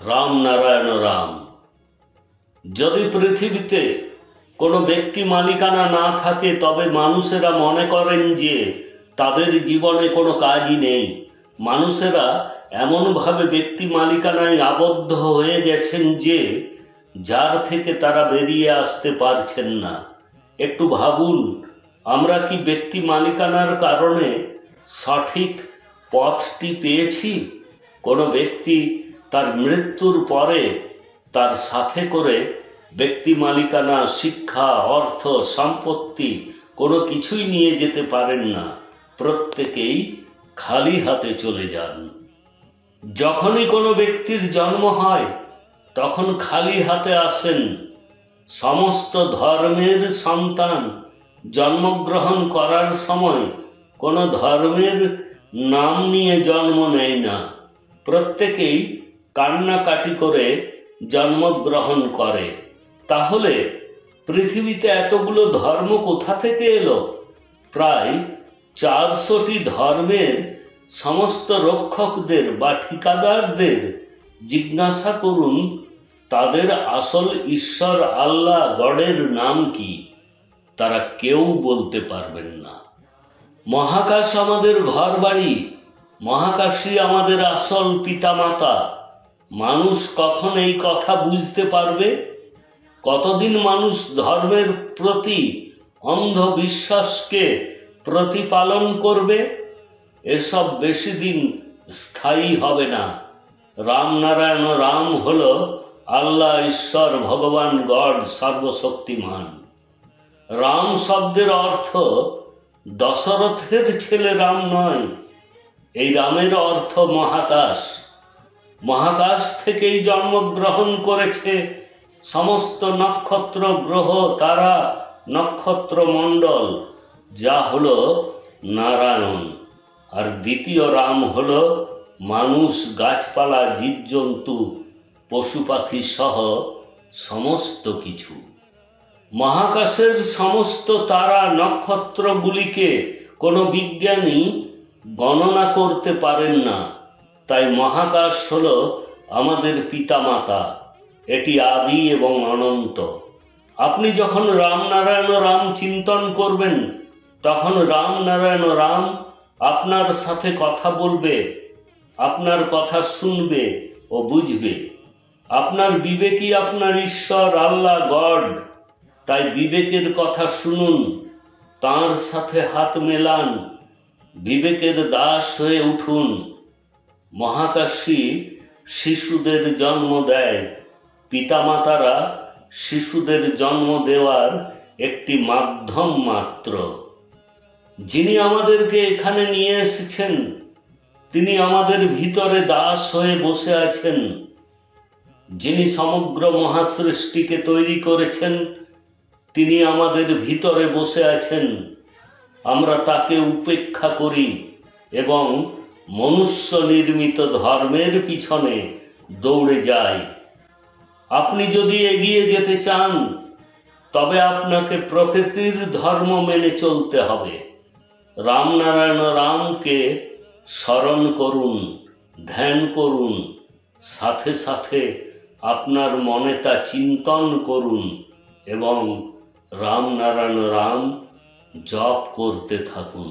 রাম নারায়ণ রাম। যদি পৃথিবীতে কোনো ব্যক্তি মালিকানা না থাকে তবে মানুষেরা মনে করেন যে তাদের জীবনে কোনো কাজই নেই। মানুষেরা এমনভাবে ব্যক্তি মালিকানায় আবদ্ধ হয়ে গেছেন যে যার থেকে তারা বেরিয়ে আসতে পারছেন না। একটু ভাবুন, আমরা কি ব্যক্তি মালিকানার কারণে সঠিক পথটি পেয়েছি? কোনো ব্যক্তি তার মৃত্যুর পরে তার সাথে করে ব্যক্তি মালিকানা, শিক্ষা, অর্থ, সম্পত্তি কোনো কিছুই নিয়ে যেতে পারেন না। প্রত্যেকেই খালি হাতে চলে যান। যখনই কোনো ব্যক্তির জন্ম হয় তখন খালি হাতে আসেন। সমস্ত ধর্মের সন্তান জন্মগ্রহণ করার সময় কোনো ধর্মের নাম নিয়ে জন্ম নেয় না। প্রত্যেকেই কান্নাকাটি করে জন্মগ্রহণ করে। তাহলে পৃথিবীতে এতগুলো ধর্ম কোথা থেকে এলো? প্রায় 400টি ধর্মের সমস্ত রক্ষকদের বা ঠিকাদারদের জিজ্ঞাসা করুন, তাদের আসল ঈশ্বর আল্লাহ গডের নাম কি? তারা কেউ বলতে পারবেন না। মহাকাশ আমাদের ঘরবাড়ি, মহাকাশই আমাদের আসল পিতামাতা। মানুষ কখন এই কথা বুঝতে পারবে? কতদিন মানুষ ধর্মের প্রতি অন্ধবিশ্বাসকে প্রতিপালন করবে? এসব বেশি দিন স্থায়ী হবে না। রাম নারায়ণ রাম হল আল্লাহ, ঈশ্বর, ভগবান, গড, সর্বশক্তিমান। রাম শব্দের অর্থ দশরথের ছেলে রাম নয়। এই রামের অর্থ মহাকাশ। মহাকাশ থেকেই জন্মগ্রহণ করেছে সমস্ত নক্ষত্র, গ্রহ, তারা, নক্ষত্র মণ্ডল, যা হলো নারায়ণ। আর দ্বিতীয় রাম হলো মানুষ, গাছপালা, জীবজন্তু, পশু পাখি সহ সমস্ত কিছু। মহাকাশের সমস্ত তারা, নক্ষত্রগুলিকে কোনো বিজ্ঞানী গণনা করতে পারেন না। তাই মহাকাশ হলো আমাদের পিতামাতা। এটি আদি এবং অনন্ত। আপনি যখন রাম নারায়ণ রাম চিন্তন করবেন তখন রাম নারায়ণ রাম আপনার সাথে কথা বলবে, আপনার কথা শুনবে ও বুঝবে। আপনার বিবেকই আপনার ঈশ্বর, আল্লাহ, গড। তাই বিবেকের কথা শুনুন, তাঁর সাথে হাত মেলান, বিবেকের দাস হয়ে উঠুন। মহাকাশী শিশুদের জন্ম দেয়। পিতামাতারা শিশুদের জন্ম দেওয়ার একটি মাধ্যম মাত্র। যিনি আমাদেরকে এখানে নিয়ে এসেছেন তিনি আমাদের ভিতরে দাস হয়ে বসে আছেন। যিনি সমগ্র মহাসৃষ্টিকে তৈরি করেছেন তিনি আমাদের ভিতরে বসে আছেন। আমরা তাকে উপেক্ষা করি এবং মনুষ্য নির্মিত ধর্মের পিছনে দৌড়ে যাই। আপনি যদি এগিয়ে যেতে চান তবে আপনাকে প্রকৃতির ধর্ম মেনে চলতে হবে। রাম নারায়ণ রামকে স্মরণ করুন, ধ্যান করুন, সাথে সাথে আপনার মনে তা চিন্তন করুন এবং রাম নারায়ণ রাম জপ করতে থাকুন।